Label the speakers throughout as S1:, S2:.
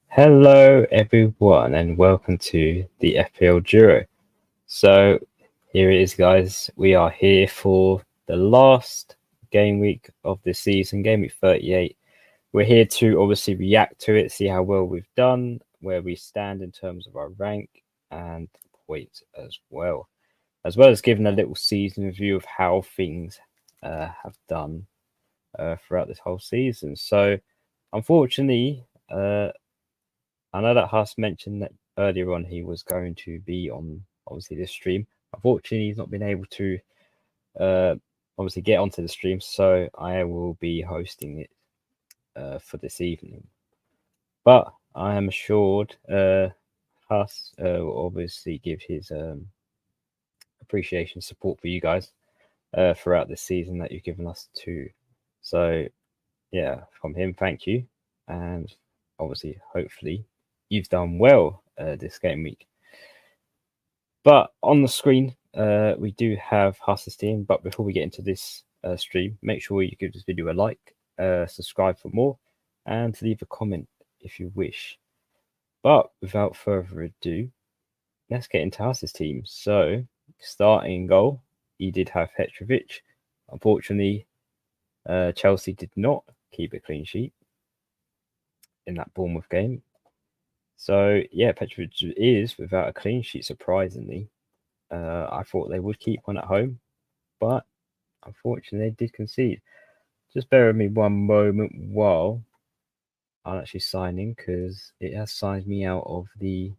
S1: Hello everyone and welcome to the FPL Duo. So here it is, guys. We are here for the last game week of the season, game week 38. We're here to obviously react to it, see how well we've done, where we stand in terms of our rank and points as well as giving a little season review of how things have done throughout this whole season. So unfortunately, I know that Huss mentioned that earlier on he was going to be on obviously this stream. Unfortunately, he's not been able to obviously get onto the stream, so I will be hosting it for this evening. But I am assured Huss will obviously give his appreciation support for you guys throughout this season that you've given us too. So yeah, from him, thank you, and obviously, hopefully, you've done well this game week. But on the screen, we do have Huss's team. But before we get into this stream, make sure you give this video a like, subscribe for more, and leave a comment if you wish. But without further ado, let's get into Huss's team. So, starting goal, he did have Petrovic. Unfortunately, Chelsea did not keep a clean sheet in that Bournemouth game. So yeah, Petrovic is without a clean sheet, surprisingly. I thought they would keep one at home, but unfortunately they did concede. Just bear with me one moment while I'm actually signing, because it has signed me out of the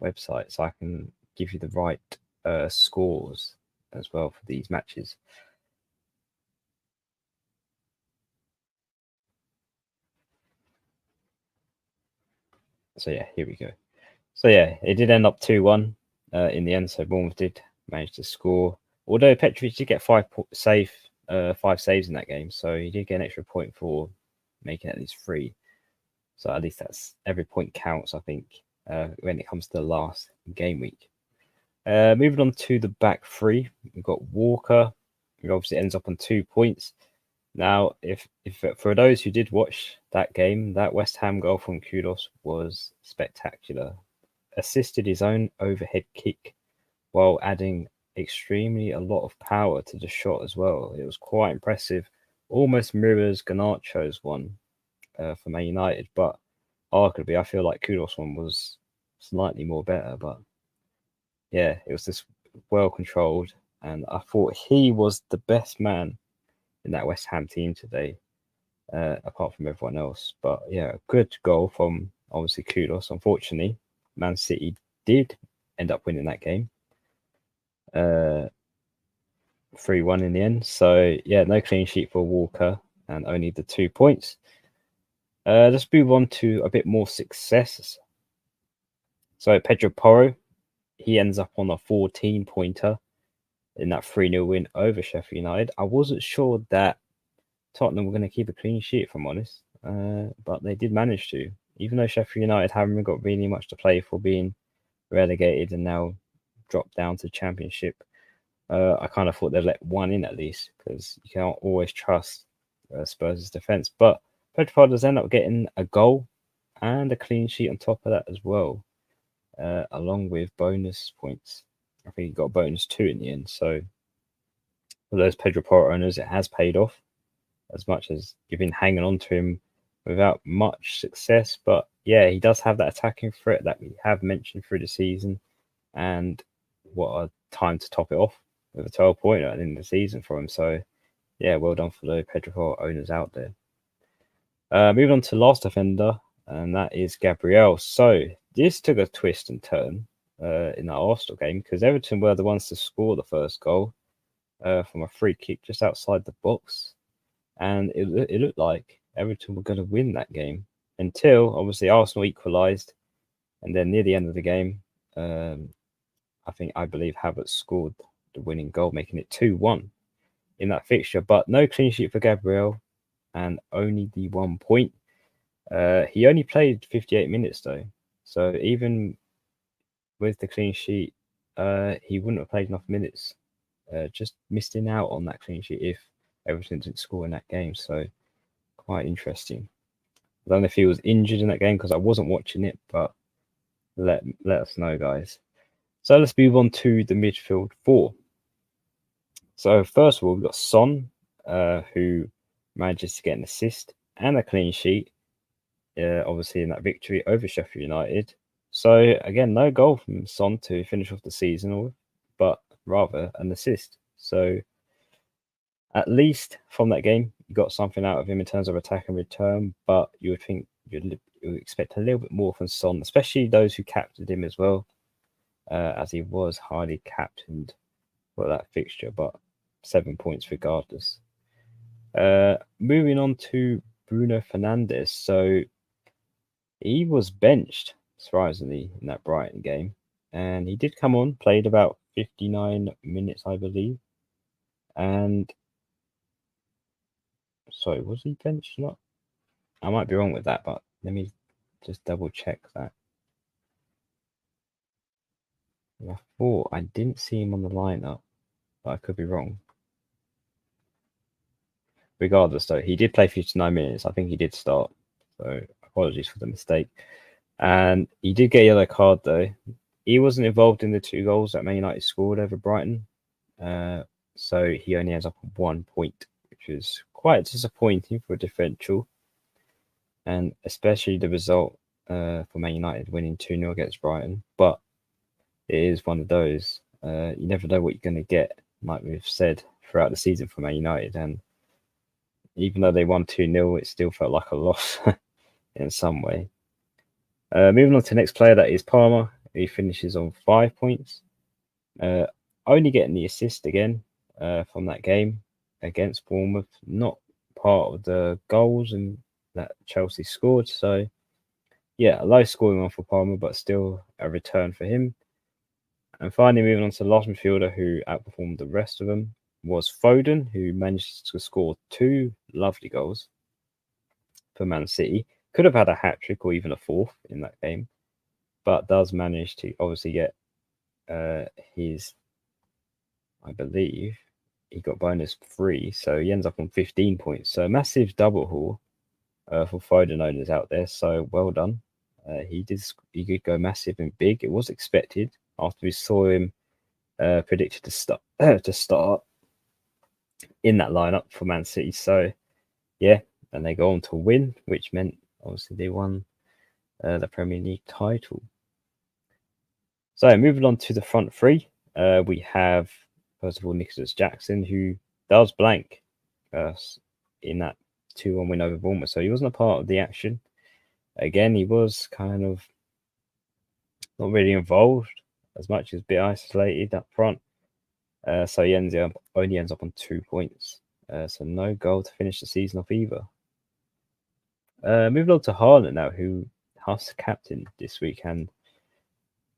S1: website, so I can give you the right scores as well for these matches. So yeah, here we go. So yeah, it did end up 2-1 in the end. So Bournemouth did manage to score. Although Petrovic did get five saves in that game, so he did get an extra point for making at least 3. So at least that's every point counts, I think, when it comes to the last game week. Moving on to the back 3, we've got Walker, who obviously ends up on 2 points. Now, if for those who did watch that game, that West Ham goal from Kudos was spectacular. Assisted his own overhead kick while adding extremely a lot of power to the shot as well. It was quite impressive. Almost mirrors Garnacho's one for Man United, but arguably I feel like Kudos one was slightly more better. But yeah, it was just well controlled, and I thought he was the best man in that West Ham team today, apart from everyone else. But yeah, good goal from obviously Kudos. Unfortunately, Man City did end up winning that game, 3-1 in the end. So yeah, no clean sheet for Walker and only the 2 points. Let's move on to a bit more successes. So Pedro Porro, he ends up on a 14-pointer in that 3-0 win over Sheffield United. I wasn't sure that Tottenham were going to keep a clean sheet, if I'm honest, but they did manage to. Even though Sheffield United haven't got really much to play for, being relegated and now dropped down to Championship, I kind of thought they'd let one in at least, because you can't always trust Spurs' defence. But Pedro does end up getting a goal and a clean sheet on top of that as well, along with bonus points. I think he got bonus 2 in the end. So for those Pedro Porro owners, it has paid off, as much as you've been hanging on to him without much success. But yeah, he does have that attacking threat that we have mentioned through the season, and what a time to top it off with a 12-pointer at the end of the season for him. So yeah, well done for the Pedro Porro owners out there. Moving on to last defender, and that is Gabriel. So this took a twist and turn in that Arsenal game, because Everton were the ones to score the first goal from a free kick just outside the box, and it looked like Everton were going to win that game until obviously Arsenal equalised, and then near the end of the game, I believe Havertz scored the winning goal, making it 2-1 in that fixture. But no clean sheet for Gabriel, and only the 1 point. He only played 58 minutes though, so even with the clean sheet, he wouldn't have played enough minutes just missing out on that clean sheet if Everton didn't score in that game. So quite interesting. I don't know if he was injured in that game because I wasn't watching it, but let us know, guys. So let's move on to the midfield 4. So first of all, we've got Son, who manages to get an assist and a clean sheet, obviously in that victory over Sheffield United. So again, no goal from Son to finish off the season with, but rather an assist. So at least from that game, you got something out of him in terms of attack and return, but you would think you'd expect a little bit more from Son, especially those who captained him as well, as he was highly captained for that fixture, but 7 points regardless. Moving on to Bruno Fernandes. So he was benched, surprisingly, in that Brighton game. And he did come on, played about 59 minutes, I believe. And sorry, was he benched? Not. I might be wrong with that, but let me just double check that. I thought I didn't see him on the lineup, but I could be wrong. Regardless, though, he did play 59 minutes. I think he did start. So apologies for the mistake. And he did get a yellow card, though. He wasn't involved in the 2 goals that Man United scored over Brighton. So he only ends up on 1 point, which is quite disappointing for a differential. And especially the result for Man United winning 2-0 against Brighton. But it is one of those. You never know what you're going to get, like we've said throughout the season for Man United. And even though they won 2-0, it still felt like a loss in some way. Moving on to the next player, that is Palmer. He finishes on 5 points. Only getting the assist again from that game against Bournemouth. Not part of the goals and that Chelsea scored. So, yeah, a low scoring one for Palmer, but still a return for him. And finally, moving on to the last midfielder who outperformed the rest of them was Foden, who managed to score 2 lovely goals for Man City. Could have had a hat-trick or even a 4th in that game, but does manage to obviously get his, I believe, he got bonus 3, so he ends up on 15 points. So a massive double haul for Foden owners out there, so well done. He did go massive and big. It was expected after we saw him predicted to start in that lineup for Man City. So yeah, and they go on to win, which meant obviously they won the Premier League title. So moving on to the front 3, we have first of all Nicholas Jackson, who does blank in that 2-1 win over Bournemouth. So he wasn't a part of the action. Again, he was kind of not really involved as much as a bit isolated up front. So he only ends up on 2 points. So no goal to finish the season off either. Moving on to Haaland now, who has captain this week. And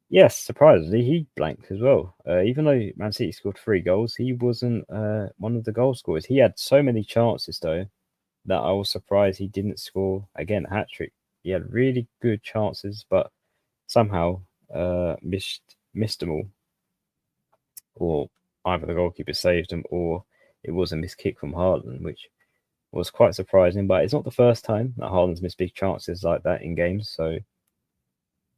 S1: yes, surprisingly, he blanked as well. Even though Man City scored 3 goals, he wasn't one of the goal scorers. He had so many chances, though, that I was surprised he didn't score, again, a hat-trick. He had really good chances, but somehow missed them all. Or either the goalkeeper saved them, or it was a missed kick from Haaland, which was quite surprising. But it's not the first time that Haaland's missed big chances like that in games. So,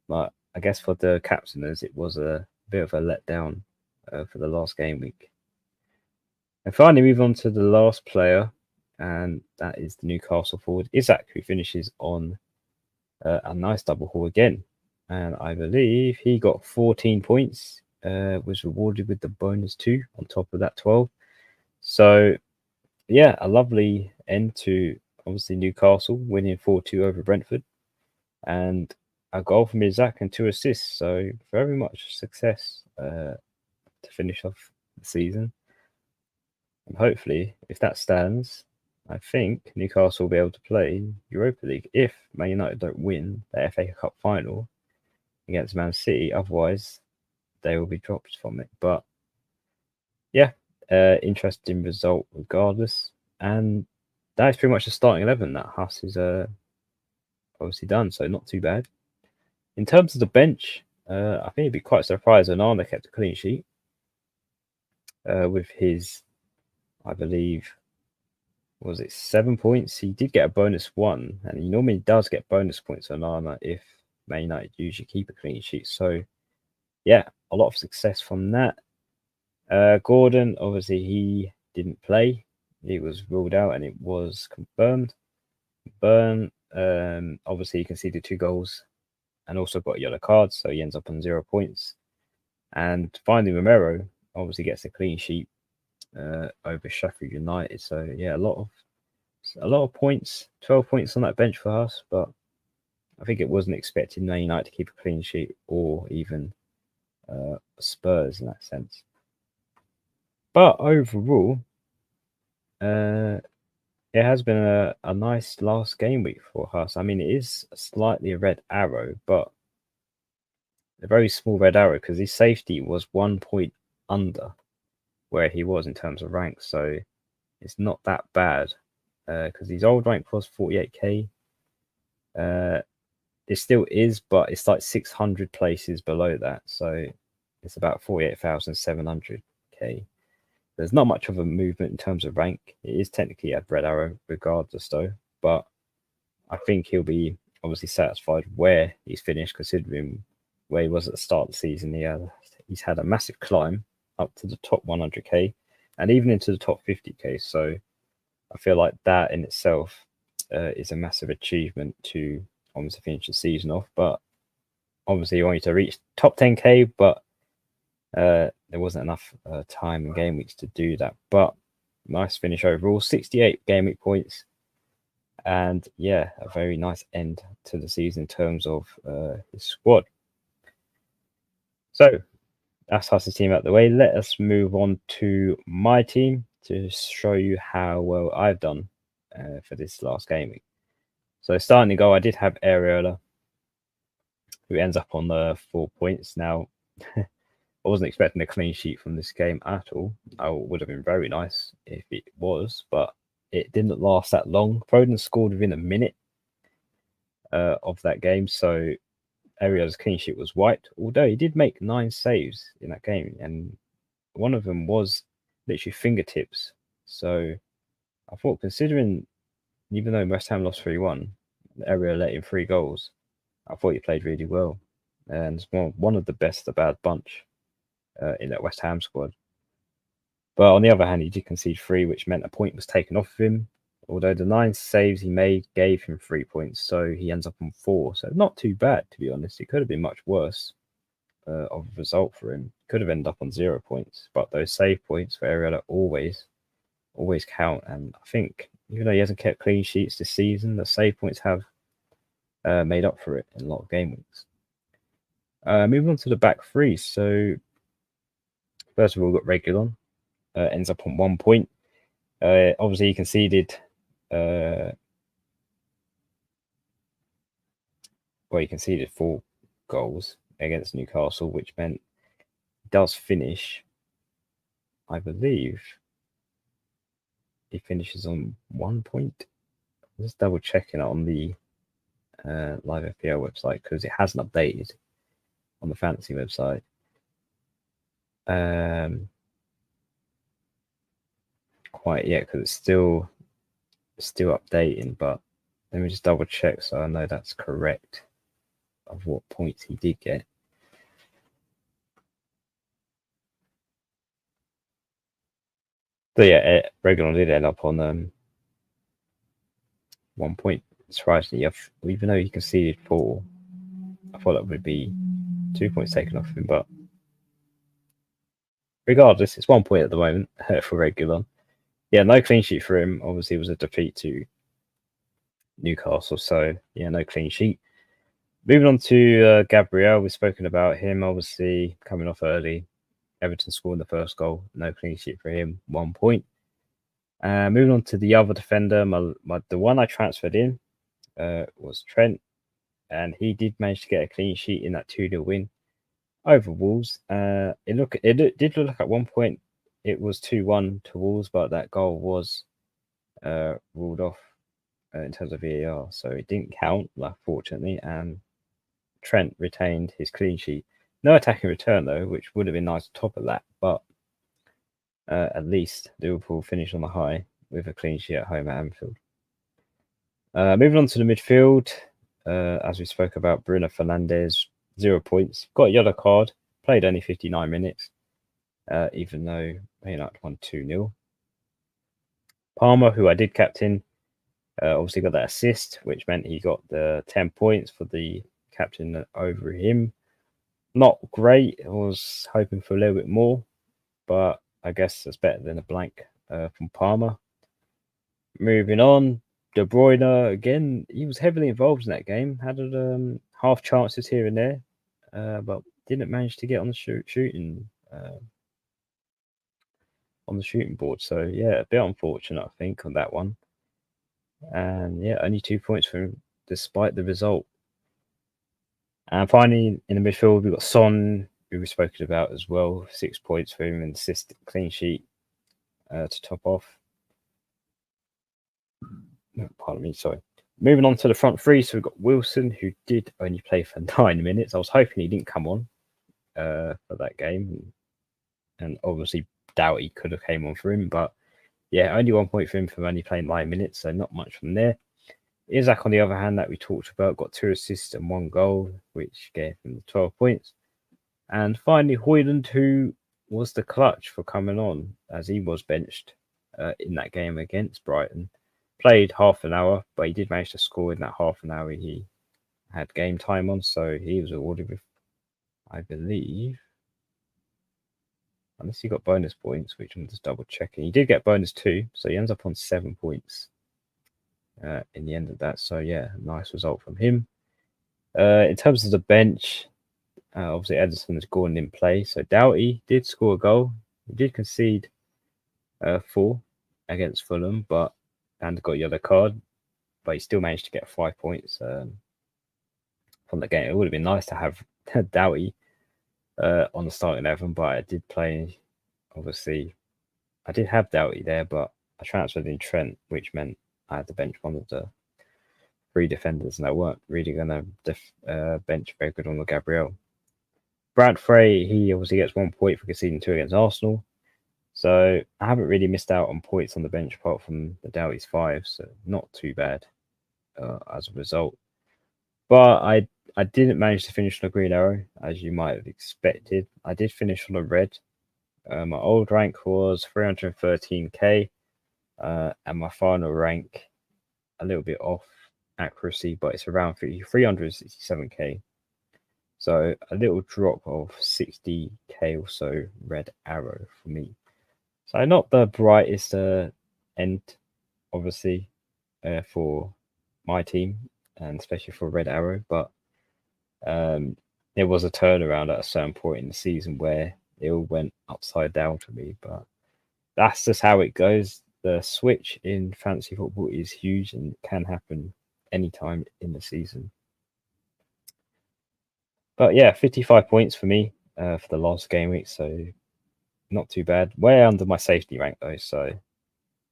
S1: but I guess for the captainers, it was a bit of a letdown for the last game week. And finally, move on to the last player, and that is the Newcastle forward Isak, who finishes on a nice double haul again. And I believe he got 14 points, was rewarded with the bonus 2 on top of that 12. So, yeah, a lovely end to obviously Newcastle winning 4-2 over Brentford. And a goal from Isak and 2 assists. So, very much success to finish off the season. And hopefully, if that stands, I think Newcastle will be able to play Europa League if Man United don't win the FA Cup final against Man City. Otherwise, they will be dropped from it. But yeah, interesting result regardless. And that is pretty much the starting 11 that Huss is obviously done. So not too bad. In terms of the bench, I think it'd be quite surprised Onana kept a clean sheet. with his, I believe, was it 7 points? He did get a bonus 1, and he normally does get bonus points on armor if Man United usually keep a clean sheet. So, yeah, a lot of success from that. Gordon, obviously, he didn't play. He was ruled out, and it was confirmed. Burn, obviously, he conceded 2 goals and also got a yellow card, so he ends up on 0 points. And finally, Romero obviously gets a clean sheet over Sheffield United. So yeah, a lot of points, 12 points on that bench for us, but I think it wasn't expected Man United to keep a clean sheet or even Spurs in that sense. But overall, it has been a nice last game week for us. I mean, it is slightly a red arrow, but a very small red arrow because his safety was 1 point under where he was in terms of rank. So it's not that bad because his old rank was 48k. It still is, but it's like 600 places below that. So it's about 48,700k. There's not much of a movement in terms of rank. It is technically a red arrow regardless, though. But I think he'll be obviously satisfied where he's finished, considering where he was at the start of the season. He's had a massive climb up to the top 100k and even into the top 50k. So I feel like that in itself is a massive achievement to obviously finish the season off. But obviously, you wanted to reach top 10k, but there wasn't enough time and game weeks to do that. But nice finish overall, 68 game week points. And yeah, a very nice end to the season in terms of his squad. So that's Huss's team out the way. Let us move on to my team to show you how well I've done for this last game week. So starting to go, I did have Areola, who ends up on the 4 points. Now, I wasn't expecting a clean sheet from this game at all. I would have been very nice if it was, but it didn't last that long. Foden scored within a minute of that game, so Areola's clean sheet was wiped, although he did make 9 saves in that game, and one of them was literally fingertips. So I thought, considering even though West Ham lost 3-1, Areola let in 3 goals, I thought he played really well. And it's one of the best of the bad bunch in that West Ham squad. But on the other hand, he did concede 3, which meant a point was taken off of him. Although the 9 saves he made gave him 3 points, so he ends up on 4. So not too bad, to be honest. It could have been much worse of a result for him. Could have ended up on 0 points. But those save points for Areola always count. And I think even though he hasn't kept clean sheets this season, the save points have made up for it in a lot of game weeks. Moving on to the back 3. So first of all, we've got Reguilon. Ends up on 1 point. Obviously, he conceded. He conceded 4 goals against Newcastle, which meant he does finish. I believe he finishes on 1 point. I'm just double checking it on the live FPL website because it hasn't updated on the fantasy website. Quite yet because it's still updating, but let me just double check so I know that's correct of what points he did get. So yeah, Reguilon did end up on 1 point. Surprisingly, even though he conceded 4, I thought that would be 2 points taken off him, but regardless, it's 1 point at the moment for Reguilon. Yeah, no clean sheet for him. Obviously, it was a defeat to Newcastle, so yeah, no clean sheet. Moving on to Gabriel, we've spoken about him, obviously coming off early. Everton scoring the first goal, no clean sheet for him, 1 point. Moving on to the other defender, the one I transferred in was Trent, and he did manage to get a clean sheet in that 2-0 win over Wolves. It did look like at one point it was 2-1 to Wolves, but that goal was ruled off in terms of VAR, so it didn't count, fortunately, and Trent retained his clean sheet. No attacking return, though, which would have been nice to top of that, but at least Liverpool finished on the high with a clean sheet at home at Anfield. Moving on to the midfield, as we spoke about, Bruno Fernandes, 0 points. Got a yellow card, played only 59 minutes, even though Man United won 2-0. Palmer, who I did captain, obviously got that assist, which meant he got the 10 points for the captain over him. Not great. I was hoping for a little bit more, but I guess it's better than a blank from Palmer. Moving on, De Bruyne, again, he was heavily involved in that game. Had half chances here and there, but didn't manage to get on the shooting board. So yeah, a bit unfortunate, I think, on that one. And yeah, only 2 points for him despite the result. And finally, in the midfield, we've got Son, who we've spoken about as well. 6 points for him and assist, clean sheet to top off. No, pardon me, sorry. Moving on to the front three, so we've got Wilson, who did only play for 9 minutes. I was hoping he didn't come on for that game. And obviously, Doughty could have came on for him. But yeah, only 1 point for him for only playing 9 minutes, so not much from there. Isaac, on the other hand, that we talked about, got 2 assists and 1 goal, which gave him the 12 points. And finally, Højlund, who was the clutch for coming on, as he was benched in that game against Brighton. Played half an hour, but he did manage to score in that half an hour he had game time on, so he was awarded with, I believe, unless he got bonus points, which I'm just double checking. He did get bonus 2, so he ends up on 7 points in the end of that. So yeah, nice result from him. In terms of the bench, obviously Ederson has gone in play, so Doughty did score a goal. He did concede 4 against Fulham, and got a yellow card, but he still managed to get 5 points from the game. It would have been nice to have Doughty on the starting 11, but I did play, obviously, I did have Doughty there, but I transferred in Trent, which meant I had to bench one of the 3 defenders, and I weren't really going to bench very good on the Gabriel. Brad Frey, he obviously gets 1 point for conceding 2 against Arsenal. So I haven't really missed out on points on the bench apart from the Doughty's 5, so not too bad as a result. But I didn't manage to finish on a green arrow, as you might have expected. I did finish on a red. My old rank was 313k, and my final rank, a little bit off accuracy, but it's around 367k. So a little drop of 60k or so red arrow for me. So not the brightest end, obviously, for my team, and especially for Red Arrow, but there was a turnaround at a certain point in the season where it all went upside down for me. But that's just how it goes. The switch in fantasy football is huge and can happen anytime in the season. But yeah, 55 points for me for the last game week, so not too bad. Way under my safety rank though, so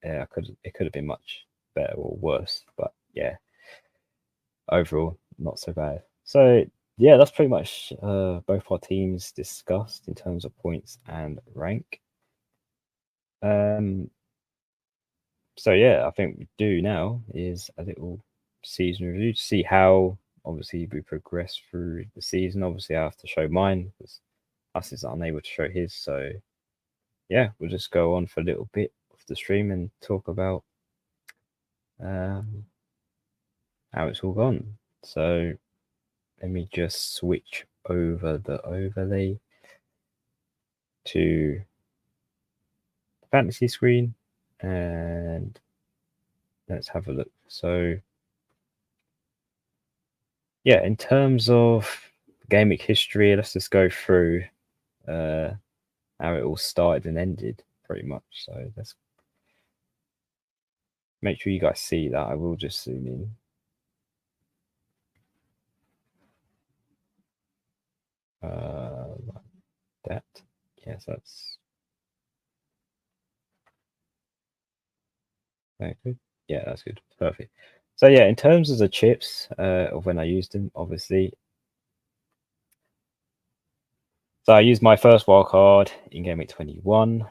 S1: yeah, it could have been much better or worse. But yeah, overall, not so bad. So yeah, that's pretty much both our teams discussed in terms of points and rank. So yeah, I think we do now is a little season review to see how obviously we progress through the season. Obviously, I have to show mine because us is unable to show his. So yeah, we'll just go on for a little bit of the stream and talk about how it's all gone. So let me just switch over the overlay to the fantasy screen and let's have a look. So yeah, in terms of game week history, let's just go through how it all started and ended pretty much. So let's make sure you guys see that. I will just zoom in. Like that. Yes, that's good. Yeah, that's good. Perfect. So yeah, in terms of the chips of when I used them, obviously. So I used my first wildcard in game week 21.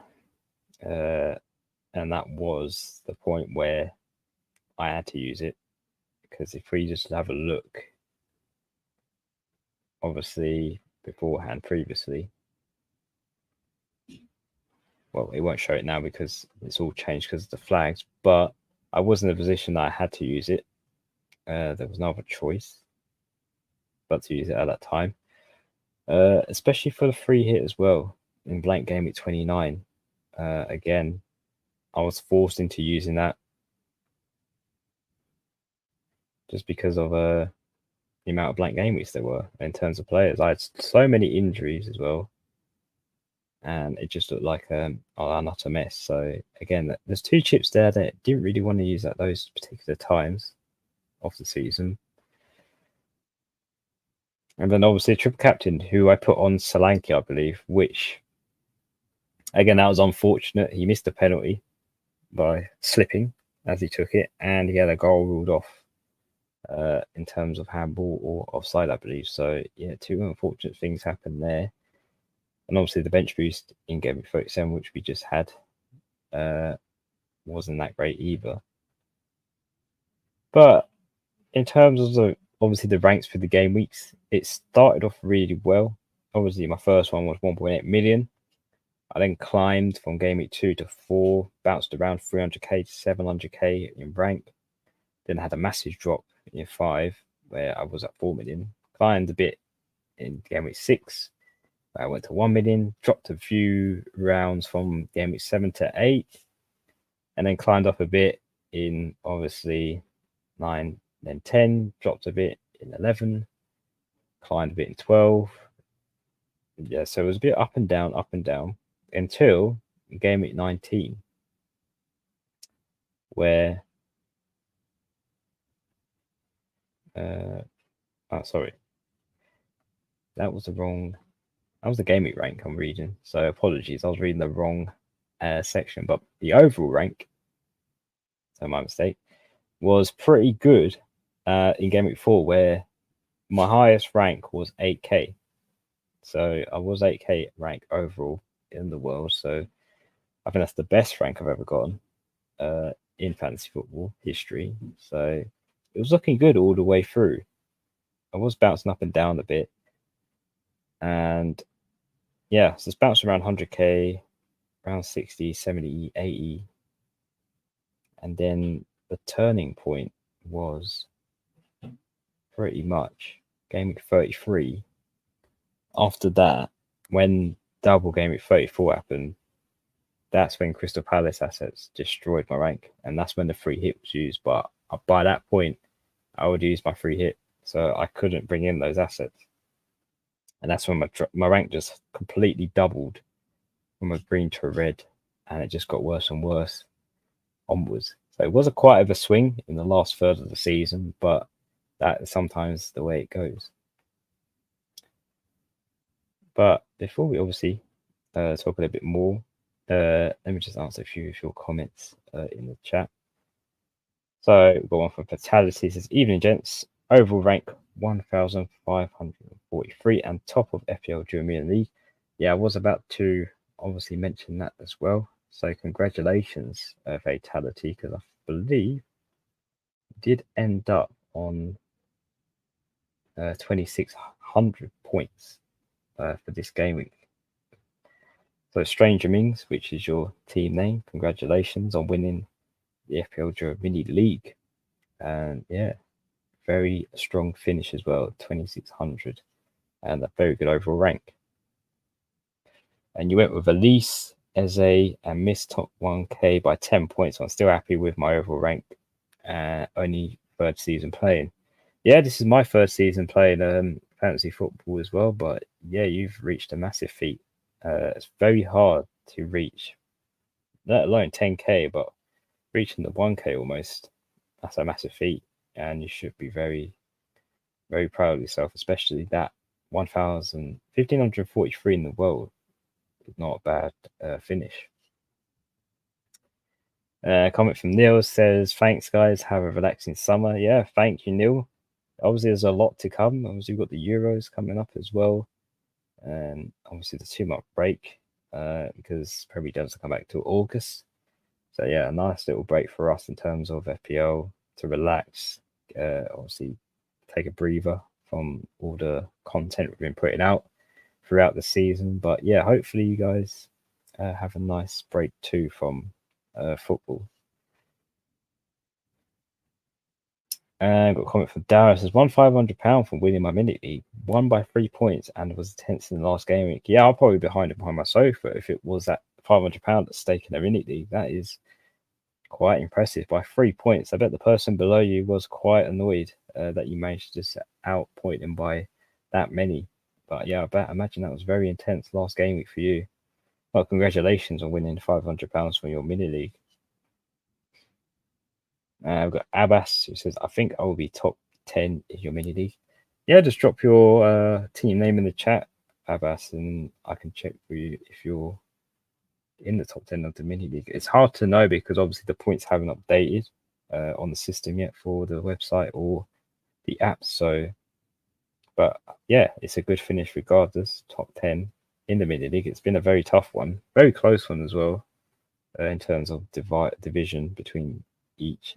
S1: And that was the point where I had to use it, because if we just have a look, obviously beforehand, previously, well, it won't show it now because it's all changed because of the flags, but I was in a position that I had to use it. There was no other choice but to use it at that time, especially for the free hit as well in Blank Gameweek 29. Again, I was forced into using that just because of the amount of blank game weeks there were in terms of players. I had so many injuries as well, and it just looked like not a mess. So again, there's 2 chips there that didn't really want to use at those particular times of the season. And then obviously triple captain, who I put on Solanke, I believe, which again, that was unfortunate. He missed a penalty by slipping as he took it, and he had a goal ruled off in terms of handball or offside, I believe. So yeah, 2 unfortunate things happened there. And obviously the bench boost in Game 37, which we just had, wasn't that great either. But in terms of obviously the ranks for the game weeks, it started off really well. Obviously my first one was 1.8 million. I then climbed from game week 2 to 4, bounced around 300k to 700k in rank. Then had a massive drop in 5, where I was at 4 million. Climbed a bit in game week 6. I went to 1 million, dropped a few rounds from game week 7 to 8, and then climbed up a bit in obviously 9, then 10, dropped a bit in 11, climbed a bit in 12. Yeah, so it was a bit up and down until game week 19, where sorry, that was the game week rank I'm reading. So apologies, I was reading the wrong section. But the overall rank, so my mistake, was pretty good in game week 4, where my highest rank was 8k. So I was 8k rank overall in the world. So I think that's the best rank I've ever gotten in fantasy football history. So it was looking good all the way through. I was bouncing up and down a bit. And yeah, so it's bounced around 100k, around 60, 70, 80. And then the turning point was pretty much game week 33. After that, when double game week 34 happened, that's when Crystal Palace assets destroyed my rank. And that's when the free hit was used. But by that point, I would use my free hit. So I couldn't bring in those assets. And that's when my rank just completely doubled from a green to a red. And it just got worse and worse onwards. So it was quite of a swing in the last third of the season, but that is sometimes the way it goes. But before we obviously talk a little bit more, let me just answer a few of your comments in the chat. So we've got one from Fatality. Says, evening gents, overall rank 1,543 and top of FPL Duo League. Yeah, I was about to obviously mention that as well. So congratulations, Fatality, because I believe did end up on 2,600 points for this game week. So Stranger Mings, which is your team name, congratulations on winning the FPL Duo Mini League. And yeah, very strong finish as well, 2,600, and a very good overall rank. And you went with Elise, Eze, and missed top 1k by 10 points. So I'm still happy with my overall rank. Only 3rd season playing. Yeah, this is my 1st season playing fantasy football as well. But yeah, you've reached a massive feat. It's very hard to reach, let alone 10k, but reaching the 1k almost, that's a massive feat. And you should be very, very proud of yourself, especially that 1,543 in the world. Not a bad finish. Comment from Neil says, thanks guys, have a relaxing summer. Yeah, thank you, Neil. Obviously there's a lot to come. Obviously we've got the Euros coming up as well, and obviously the 2-month break. because Premier League doesn't come back till August. So yeah, a nice little break for us in terms of FPL to relax. Obviously, take a breather from all the content we've been putting out throughout the season. But yeah, hopefully you guys have a nice break too from football. And got a comment from Darius. Says won £500 from winning my mini league, won by 3 points, and was 10th in the last game week. Yeah, I'll probably be behind my sofa if it was that £500 at stake in a mini league. That is quite impressive by 3 points. I bet the person below you was quite annoyed that you managed to just outpoint him by that many. But yeah, I imagine that was very intense last game week for you. Well, congratulations on winning £500 from your mini league. I've got Abbas who says, I think I will be top 10 in your mini league. Yeah, just drop your team name in the chat, Abbas, and I can check for you if you're in the top 10 of the mini league. It's hard to know because obviously the points haven't updated on the system yet for the website or the app. So, but yeah, it's a good finish regardless. Top 10 in the mini league. It's been a very tough one, very close one as well, in terms of division between each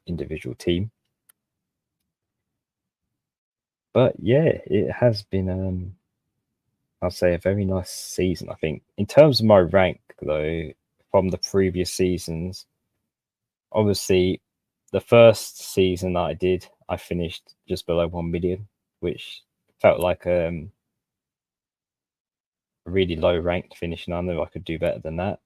S1: individual team. But yeah, it has been I'll say a very nice season. I think in terms of my rank though, from the previous seasons, obviously the first season that I did, I finished just below 1 million, which felt like a really low ranked finishing. I know I could do better than that.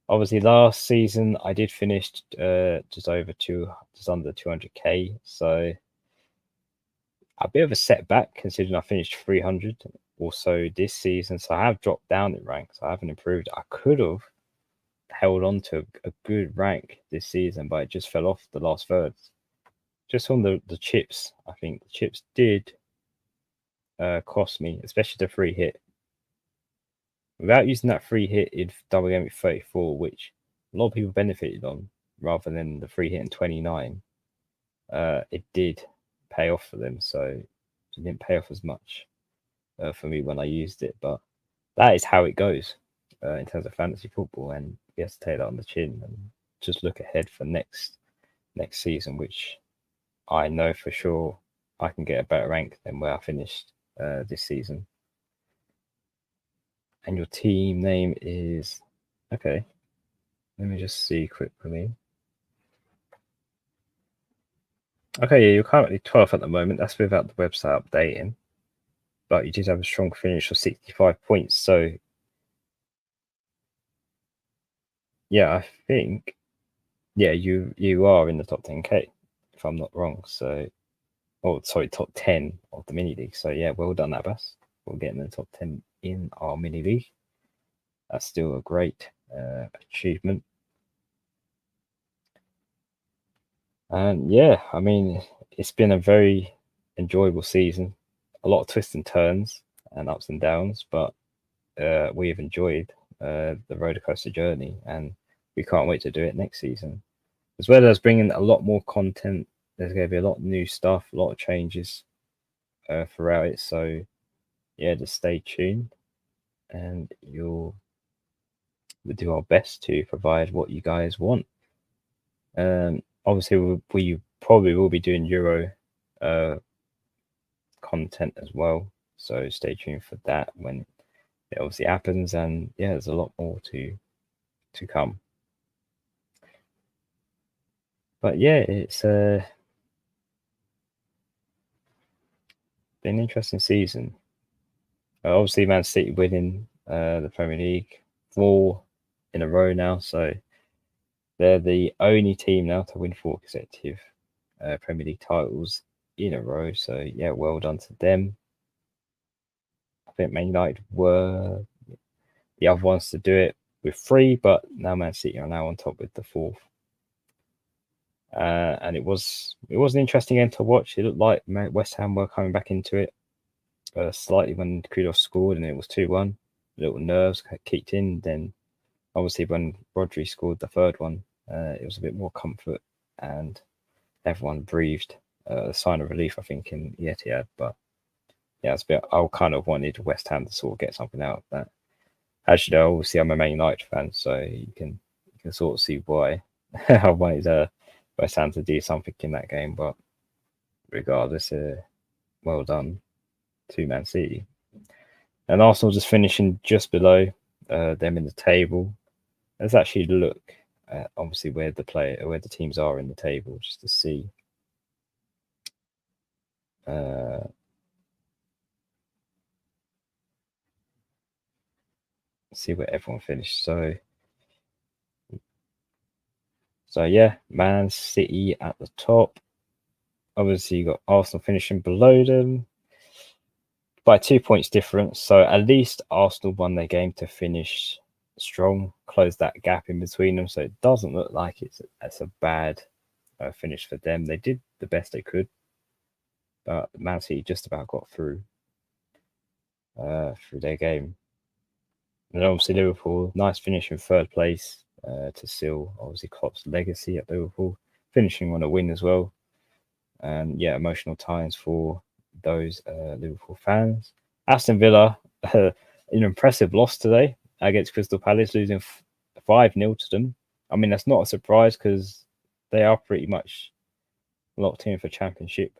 S1: Obviously, last season I did finish just under 200k, so a bit of a setback considering I finished 300 or so this season. So I have dropped down in ranks. I haven't improved. I could have held on to a good rank this season, but it just fell off the last thirds. Just on the chips, I think the chips did cost me, especially the free hit. Without using that free hit in Double Game Week 34, which a lot of people benefited on, rather than the free hit in 29, it did pay off for them. So it didn't pay off as much for me when I used it. But that is how it goes in terms of fantasy football, and you have to take that on the chin and just look ahead for next season, which I know for sure I can get a better rank than where I finished this season. And your team name is okay. Let me just see quickly. Okay, yeah, you're currently 12th at the moment. That's without the website updating. But you did have a strong finish of 65 points. So, yeah, I think, yeah, you are in the top 10k, if I'm not wrong. So, top 10 of the mini league. So, yeah, well done, Abbas. We'll get in the top 10 in our mini league. That's still a great achievement. And yeah, I mean, it's been a very enjoyable season. A lot of twists and turns and ups and downs, but we have enjoyed the roller coaster journey, and we can't wait to do it next season. As well as bringing a lot more content, there's going to be a lot of new stuff, a lot of changes throughout it. So yeah, just stay tuned, and we'll do our best to provide what you guys want. Obviously, we probably will be doing Euro content as well, so stay tuned for that when it obviously happens. And yeah, there's a lot more to come. But yeah, it's been an interesting season. Obviously, Man City winning the Premier League 4 in a row now, so they're the only team now to win 4 consecutive Premier League titles in a row. So yeah, well done to them. I think Man United were the other ones to do it with 3, but now Man City are now on top with the 4th. And it was an interesting game to watch. It looked like West Ham were coming back into it slightly when Kudus scored, and it was 2-1. Little nerves kicked in. Then obviously when Rodri scored the 3rd one, it was a bit more comfort, and everyone breathed a sign of relief, I think, in Etihad. But yeah, it's a bit. I kind of wanted West Ham to sort of get something out of that. Actually, though, obviously I'm a Man United fan, so you can sort of see why I wanted West Ham to do something in that game. But regardless, well done to Man City. And Arsenal just finishing just below them in the table. Let's actually look at obviously where the teams are in the table just to see. See where everyone finished. So yeah, Man City at the top. Obviously, you got Arsenal finishing below them by 2 points difference. So at least Arsenal won their game to finish strong, close that gap in between them. So it doesn't look like it's a bad finish for them. They did the best they could, but Man City just about got through their game. And obviously Liverpool, nice finish in third place to seal obviously Klopp's legacy at Liverpool, finishing on a win as well. And yeah, emotional times for those Liverpool fans. Aston Villa, an impressive loss today against Crystal Palace, losing 5-0 to them. I mean, that's not a surprise because they are pretty much locked in for Championship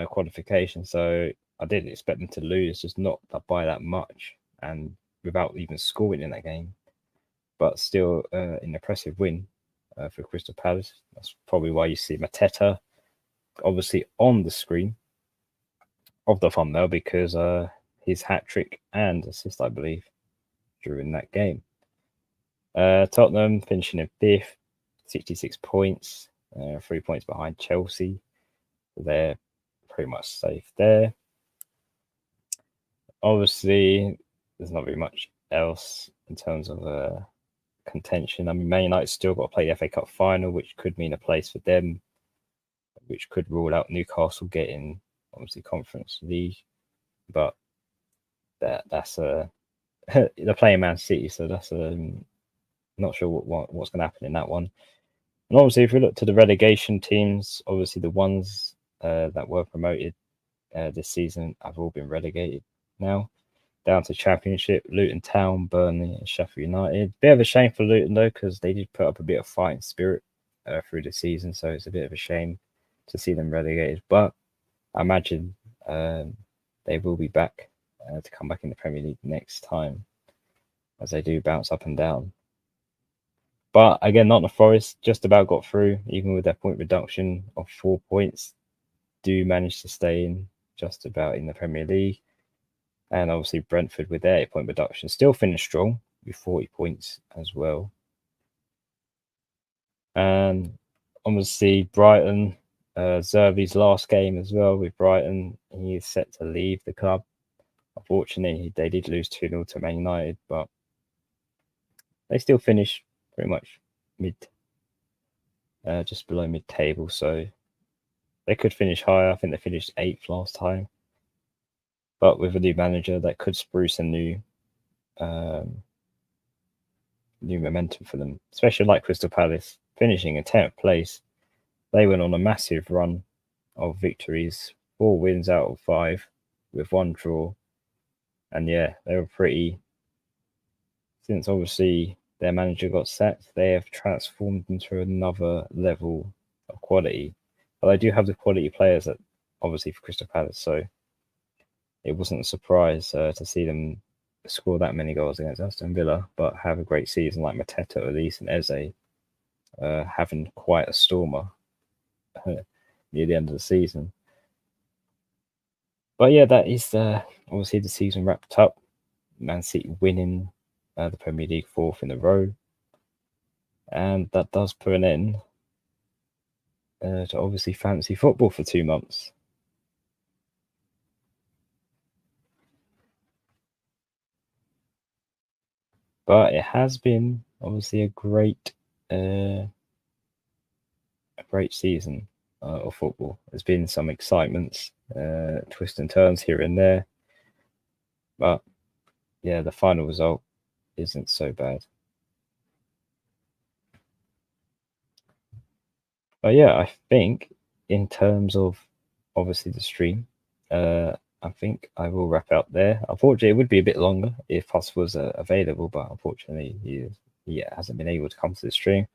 S1: qualification. So I didn't expect them to lose, just not by that much, and without even scoring in that game. But still, an impressive win for Crystal Palace. That's probably why you see Mateta obviously on the screen of the thumbnail because his hat trick and assist, I believe, during that game. Tottenham finishing in 5th, 66 points, 3 points behind Chelsea. They're pretty much safe there. Obviously, there's not very much else in terms of contention. I mean, Man United still got to play the FA Cup final, which could mean a place for them, which could rule out Newcastle getting obviously Conference League. But that's they're playing Man City, so that's not sure what's going to happen in that one. And obviously, if we look to the relegation teams, obviously the ones that were promoted this season have all been relegated now down to Championship. Luton Town, Burnley, and Sheffield United. Bit of a shame for Luton though, because they did put up a bit of fighting spirit through the season, so it's a bit of a shame to see them relegated. But I imagine they will be back to come back in the Premier League next time, as they do bounce up and down. But again, Nottingham Forest just about got through, even with their point reduction of 4 points, do manage to stay in just about in the Premier League. And obviously Brentford with their 8-point reduction still finished strong with 40 points as well. And obviously Brighton, Zerbi's last game as well with Brighton. He is set to leave the club. Unfortunately, they did lose 2-0 to Man United, but they still finished pretty much just below mid-table. So they could finish higher. I think they finished 8th last time. But with a new manager, that could spruce a new momentum for them, especially like Crystal Palace, finishing in 10th place. They went on a massive run of victories, 4 wins out of 5 with 1 draw. And yeah, they were pretty, since obviously their manager got sacked, they have transformed into another level of quality. But they do have the quality players that obviously for Crystal Palace, so it wasn't a surprise to see them score that many goals against Aston Villa, but have a great season like Mateta, Elise, and Eze having quite a stormer near the end of the season. But yeah, that is obviously the season wrapped up. Man City winning the Premier League 4th in a row. And that does put an end to obviously fantasy football for 2 months. But it has been obviously a great season of football. There's been some excitements, twists and turns here and there. But yeah, the final result isn't so bad. But yeah, I think in terms of obviously the stream, I I think I will wrap up there. Unfortunately, it would be a bit longer if Huss was available, but unfortunately, he hasn't been able to come to the stream.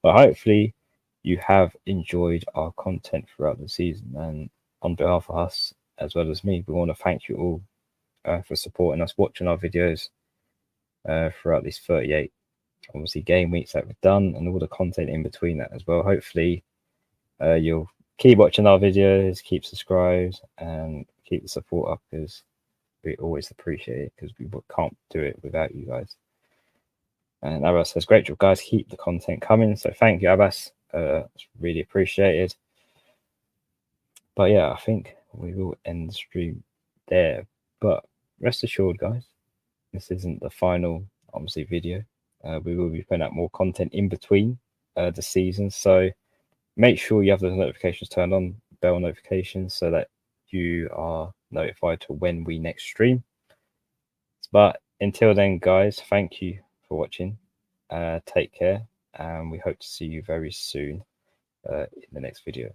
S1: But hopefully, you have enjoyed our content throughout the season. And on behalf of us, as well as me, we want to thank you all for supporting us, watching our videos throughout these 38, obviously, game weeks that we've done, and all the content in between that as well. Hopefully, you'll keep watching our videos, keep subscribed, and keep the support up, because we always appreciate it, because we can't do it without you guys. And Abbas says, great job, guys. Keep the content coming. So thank you, Abbas. It's really appreciated. But yeah, I think we will end the stream there. But rest assured, guys, this isn't the final, obviously, video. We will be putting out more content in between the seasons. So make sure you have those notifications turned on, bell notifications, so that you are notified to when we next stream. But until then, guys, thank you for watching. Take care, and we hope to see you very soon in the next video.